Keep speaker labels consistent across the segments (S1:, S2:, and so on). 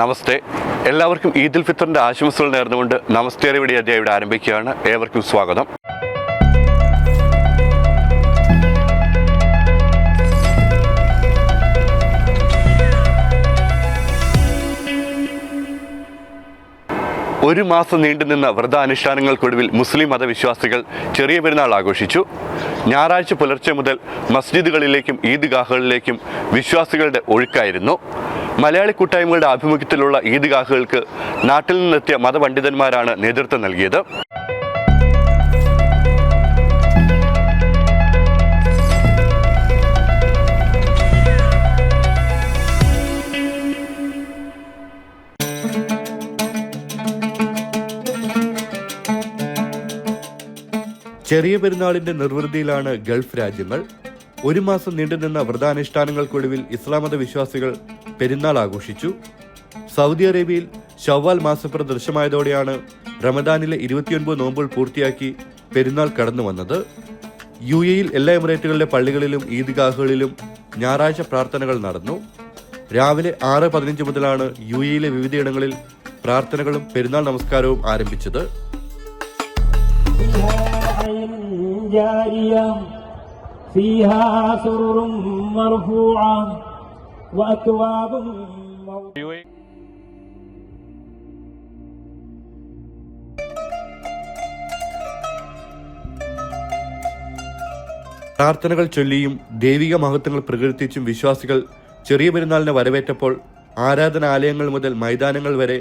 S1: നമസ്തേ. എല്ലാവർക്കും ഈദുൽ ഫിത്തറിൻ്റെ ആശംസകൾ നേർന്നുകൊണ്ട് നമസ്തേ അറിവിടി അധ്യായം ഇവിടെ ആരംഭിക്കുകയാണ്. ഏവർക്കും സ്വാഗതം. ഒരു മാസം നീണ്ടുനിന്ന വ്രതാനുഷ്ഠാനങ്ങൾക്കൊടുവിൽ മുസ്ലിം മതവിശ്വാസികൾ ചെറിയ പെരുന്നാൾ ആഘോഷിച്ചു. ഞായറാഴ്ച പുലർച്ചെ മുതൽ മസ്ജിദുകളിലേക്കും ഈദ്ഗാഹുകളിലേക്കും വിശ്വാസികളുടെ ഒഴുക്കായിരുന്നു. മലയാളി കൂട്ടായ്മകളുടെ ആഭിമുഖ്യത്തിലുള്ള ഈദ്ഗാഹുകൾക്ക് നാട്ടിൽ നിന്നെത്തിയ മതപണ്ഡിതന്മാരാണ് നേതൃത്വം നൽകിയത്. ചെറിയ പെരുന്നാളിന്റെ നിർവൃതിയിലാണ് ഗൾഫ് രാജ്യങ്ങൾ. ഒരു മാസം നീണ്ടുനിന്ന വ്രതാനുഷ്ഠാനങ്ങൾക്കൊടുവിൽ ഇസ്ലാം മത വിശ്വാസികൾ പെരുന്നാൾ ആഘോഷിച്ചു. സൗദി അറേബ്യയിൽ ശവ്വാൽ മാസപ്പിറ ദൃശ്യമായതോടെയാണ് റമദാനിലെ 29 നോമ്പുകൾ പൂർത്തിയാക്കി പെരുന്നാൾ കടന്നു വന്നത്. UAEയിൽ എല്ലാ എമിറേറ്റുകളിലെ പള്ളികളിലും ഈദ്ഗാഹുകളിലും ഞായറാഴ്ച പ്രാർത്ഥനകൾ നടന്നു. രാവിലെ 6:15 മുതലാണ് UAEയിലെ വിവിധയിടങ്ങളിൽ പ്രാർത്ഥനകളും പെരുന്നാൾ നമസ്കാരവും ആരംഭിച്ചത്.
S2: فيها سرر مرفوعة وأكواب
S1: പ്രാർത്ഥനകൾ ചൊല്ലിയും ദൈവിക മഹത്വങ്ങൾ പ്രകീർത്തിച്ചും വിശ്വാസികൾ ചെറിയ പെരുന്നാളിനെ വരവേറ്റപ്പോൾ ആരാധനാലയങ്ങൾ മുതൽ മൈതാനങ്ങൾ വരെ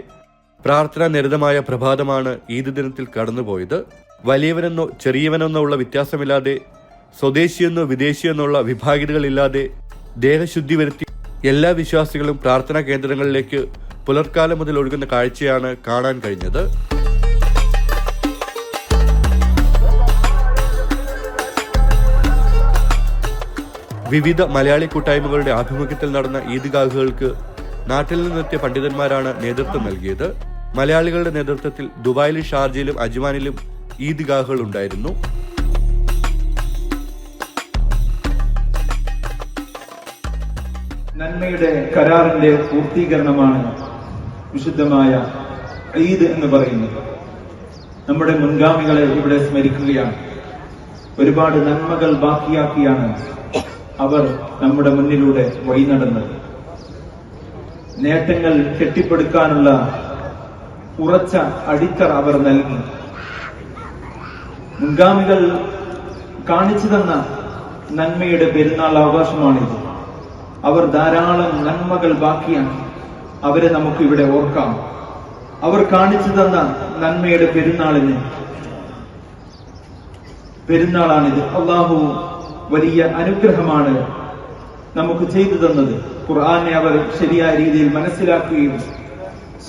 S1: പ്രാർത്ഥനാ നിരതമായ പ്രഭാതമാണ് ഈദ് ദിനത്തിൽ കടന്നുപോയത്. വലിയവനെന്നോ ചെറിയവനെന്നോ ഉള്ള വ്യത്യാസമില്ലാതെ, സ്വദേശിയെന്നോ വിദേശിയെന്നുള്ള വിഭാഗീയതകളില്ലാതെ ദേഹശുദ്ധി വരുത്തി എല്ലാ വിശ്വാസികളും പ്രാർത്ഥനാ കേന്ദ്രങ്ങളിലേക്ക് പുലർക്കാലം മുതൽ ഒഴുകുന്ന കാഴ്ചയാണ് കാണാൻ കഴിഞ്ഞത്. വിവിധ മലയാളി കൂട്ടായ്മകളുടെ ആഭിമുഖ്യത്തിൽ നടന്ന ഈദ്ഗാഹുകൾക്ക് നാട്ടിൽ നിന്നെത്തിയ പണ്ഡിതന്മാരാണ് നേതൃത്വം നൽകിയത്. മലയാളികളുടെ നേതൃത്വത്തിൽ ദുബായിലും ഷാർജയിലും അജ്മാനിലും ഈദ്ഗാഹുകൾ ഉണ്ടായിരുന്നു.
S3: നന്മയുടെ കരാറിന്റെ പൂർത്തീകരണമാണ് വിശുദ്ധമായ ഈദ് എന്ന് പറയുന്നത്. നമ്മുടെ മുൻഗാമികളെ ഇവിടെ സ്മരിക്കുകയാണ്. ഒരുപാട് നന്മകൾ ബാക്കിയാക്കിയാണ് അവർ നമ്മുടെ മുന്നിലൂടെ വഴി നടന്നത്. നേട്ടങ്ങൾ കെട്ടിപ്പടുക്കാനുള്ള ഉറച്ച അടിത്തറ അവർ നൽകി. മുൻഗാമികൾ കാണിച്ചു തന്ന നന്മയുടെ പെരുന്നാൾ അവകാശമാണിത്. അവർ ധാരാളം നന്മകൾ ബാക്കിയാക്കി. അവരെ നമുക്ക് ഇവിടെ ഓർക്കാം. അവർ കാണിച്ചു തന്ന നന്മയുടെ പെരുന്നാളാണിത്. അള്ളാഹു വലിയ അനുഗ്രഹമാണ് നമുക്ക് ചെയ്തു തന്നത്. ഖുർആനെ അവർ ശരിയായ രീതിയിൽ മനസ്സിലാക്കുകയും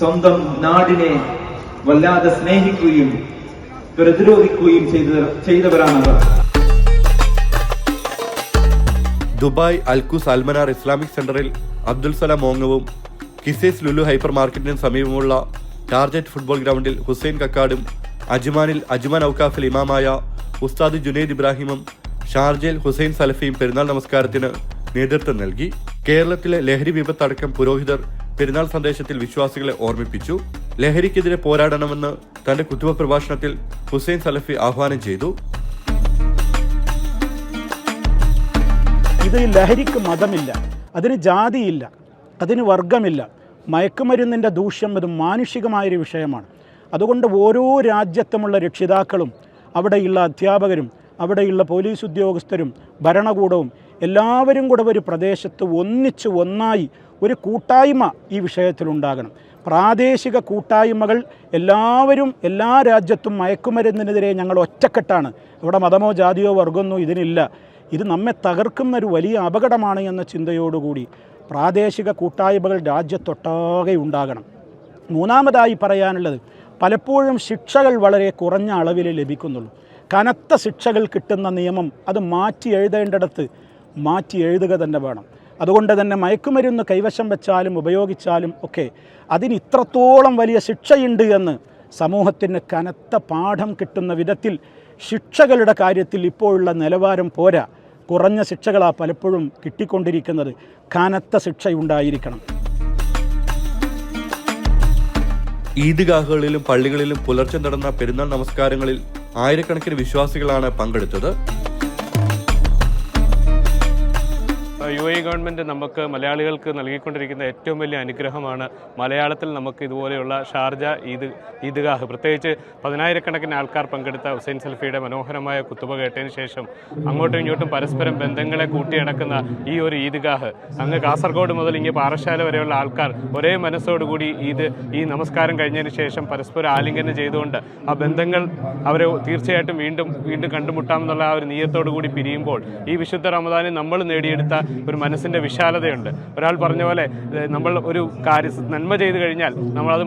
S3: സ്വന്തം നാടിനെ വല്ലാതെ സ്നേഹിക്കുകയും പ്രതിരോധിക്കുകയും ചെയ്തവരാണവർ.
S1: ദുബായ് അൽഖുസ് അൽമനാർ ഇസ്ലാമിക് സെന്ററിൽ അബ്ദുൽ സലാം മോങ്ങവും കിസേസ് ലുലു ഹൈപ്പർ മാർക്കറ്റിന് സമീപമുള്ള ടാർജറ്റ് ഫുട്ബോൾ ഗ്രൗണ്ടിൽ ഹുസൈൻ കക്കാടും, അജ്മാനിൽ അജ്മാൻ ഔക്കാഫിൽ ഇമാമായ ഉസ്താദ് ജുനൈദ് ഇബ്രാഹിമും ഷാർജയിൽ ഹുസൈൻ സലഫിയും പെരുന്നാൾ നമസ്കാരത്തിന് നേതൃത്വം നൽകി. കേരളത്തിലെ ലഹരി വിപത്തടക്കം പുരോഹിതർ പെരുന്നാൾ സന്ദേശത്തിൽ വിശ്വാസികളെ ഓർമ്മിപ്പിച്ചു. ലഹരിക്കെതിരെ പോരാടണമെന്ന് തന്റെ കുതുബ പ്രഭാഷണത്തിൽ ഹുസൈൻ സലഫി ആഹ്വാനം ചെയ്തു.
S2: ഇത് ലഹരിക്ക് മതമില്ല, അതിന് ജാതിയില്ല, അതിന് വർഗമില്ല. മയക്കുമരുന്നിൻ്റെ ദൂഷ്യം അത് മാനുഷികമായൊരു വിഷയമാണ്. അതുകൊണ്ട് ഓരോ രാജ്യത്തുമുള്ള രക്ഷിതാക്കളും അവിടെയുള്ള അധ്യാപകരും അവിടെയുള്ള പോലീസ് ഉദ്യോഗസ്ഥരും ഭരണകൂടവും എല്ലാവരും കൂടെ ഒരു പ്രദേശത്ത് ഒന്നായി ഒരു കൂട്ടായ്മ ഈ വിഷയത്തിലുണ്ടാകണം. പ്രാദേശിക കൂട്ടായ്മകൾ എല്ലാവരും എല്ലാ രാജ്യത്തും മയക്കുമരുന്നിനെതിരെ ഞങ്ങൾ ഒറ്റക്കെട്ടാണ്. ഇവിടെ മതമോ ജാതിയോ വർഗമോ ഇതിനില്ല. ഇത് നമ്മെ തകർക്കുന്നൊരു വലിയ അപകടമാണ് എന്ന ചിന്തയോടുകൂടി പ്രാദേശിക കൂട്ടായ്മകൾ രാജ്യത്തൊട്ടാകെ ഉണ്ടാകണം. മൂന്നാമതായി പറയാനുള്ളത്, പലപ്പോഴും ശിക്ഷകൾ വളരെ കുറഞ്ഞ അളവിൽ ലഭിക്കുന്നുള്ളൂ. കനത്ത ശിക്ഷകൾ കിട്ടുന്ന നിയമം അത് മാറ്റി എഴുതേണ്ടിടത്ത് മാറ്റി എഴുതുക തന്നെ വേണം. അതുകൊണ്ട് തന്നെ മയക്കുമരുന്ന് കൈവശം വെച്ചാലും ഉപയോഗിച്ചാലും ഒക്കെ അതിന് ഇത്രത്തോളം വലിയ ശിക്ഷയുണ്ട് എന്ന് സമൂഹത്തിന് കനത്ത പാഠം കിട്ടുന്ന വിധത്തിൽ ശിക്ഷകളുടെ കാര്യത്തിൽ ഇപ്പോഴുള്ള നിലവാരം പോരാ. കുറഞ്ഞ ശിക്ഷകളാണ് പലപ്പോഴും കിട്ടിക്കൊണ്ടിരിക്കുന്നത്. കനത്ത ശിക്ഷയുണ്ടായിരിക്കണം.
S1: ഈദ്ഗാഹുകളിലും പള്ളികളിലും പുലർച്ചെ നടന്ന പെരുന്നാൾ നമസ്കാരങ്ങളിൽ ആയിരക്കണക്കിന് വിശ്വാസികളാണ് പങ്കെടുത്തത്.
S4: UAE ഗവൺമെൻറ് നമുക്ക് മലയാളികൾക്ക് നൽകിക്കൊണ്ടിരിക്കുന്ന ഏറ്റവും വലിയ അനുഗ്രഹമാണ് മലയാളത്തിൽ നമുക്ക് ഇതുപോലെയുള്ള ഷാർജ ഈദ്ഗാഹ്, പ്രത്യേകിച്ച് 10,000കണക്കിന് ആൾക്കാർ പങ്കെടുത്ത ഹുസൈൻ സൽഫിയുടെ മനോഹരമായ കുത്തുബ കേട്ടതിന് ശേഷം അങ്ങോട്ടും ഇങ്ങോട്ടും പരസ്പരം ബന്ധങ്ങളെ കൂട്ടിയടക്കുന്ന ഈ ഒരു ഈദ്ഗാഹ്, അങ്ങ് കാസർഗോഡ് മുതൽ ഇങ്ങ് പാറശാല വരെയുള്ള ആൾക്കാർ ഒരേ മനസ്സോടുകൂടി ഈ നമസ്കാരം കഴിഞ്ഞതിന് ശേഷം പരസ്പരം ആലിംഗനം ചെയ്തുകൊണ്ട് ആ ബന്ധങ്ങൾ അവരെ തീർച്ചയായിട്ടും വീണ്ടും കണ്ടുമുട്ടാമെന്നുള്ള ആ ഒരു നിയത്തോടു കൂടി പിരിയുമ്പോൾ ഈ വിശുദ്ധ റമദാനിൽ നമ്മൾ നേടിയെടുത്ത ഒരു മനസ്സിൻ്റെ വിശാലതയുണ്ട്. ഒരാൾ പറഞ്ഞ പോലെ നമ്മൾ ഒരു നന്മ ചെയ്തു കഴിഞ്ഞാൽ നമ്മളത്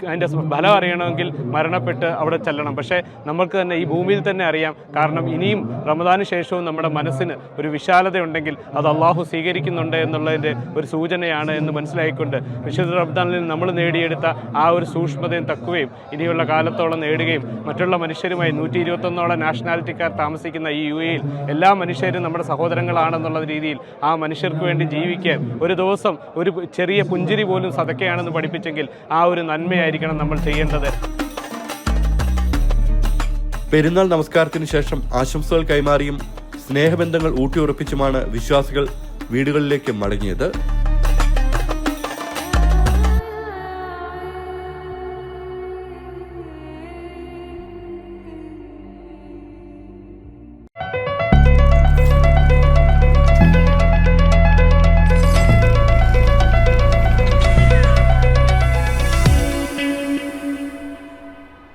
S4: അതിൻ്റെ ഫലം അറിയണമെങ്കിൽ മരണപ്പെട്ട് അവിടെ ചെല്ലണം. പക്ഷേ നമ്മൾക്ക് തന്നെ ഈ ഭൂമിയിൽ തന്നെ അറിയാം. കാരണം ഇനിയും റമദാന് ശേഷവും നമ്മുടെ മനസ്സിന് ഒരു വിശാലതയുണ്ടെങ്കിൽ അത് അള്ളാഹു സ്വീകരിക്കുന്നുണ്ട് എന്നുള്ളതിൻ്റെ ഒരു സൂചനയാണ് എന്ന് മനസ്സിലായിക്കൊണ്ട് വിശുദ്ധ റമദാനിൽ നമ്മൾ നേടിയെടുത്ത ആ ഒരു സൂക്ഷ്മതയും തക്കുകയും ഇനിയുള്ള കാലത്തോളം നേടുകയും മറ്റുള്ള മനുഷ്യരുമായി 121 നാഷണാലിറ്റിക്കാർ താമസിക്കുന്ന ഈ UAEയിൽ എല്ലാ മനുഷ്യരും നമ്മുടെ സഹോദരങ്ങളാണെന്നുള്ള രീതിയിൽ ആ മനുഷ്യർക്ക് വേണ്ടി ജീവിക്കാൻ ഒരു ദിവസം ഒരു ചെറിയ പുഞ്ചിരി പോലും സദക്കയാണെന്ന് പഠിപ്പിച്ചെങ്കിൽ ആ ഒരു നന്മയായിരിക്കണം നമ്മൾ ചെയ്യേണ്ടത്.
S1: പെരുന്നാൾ നമസ്കാരത്തിന് ശേഷം ആശംസകൾ കൈമാറിയും സ്നേഹബന്ധങ്ങൾ ഊട്ടിയുറപ്പിച്ചുമാണ് വിശ്വാസികൾ വീടുകളിലേക്ക് മടങ്ങിയത്.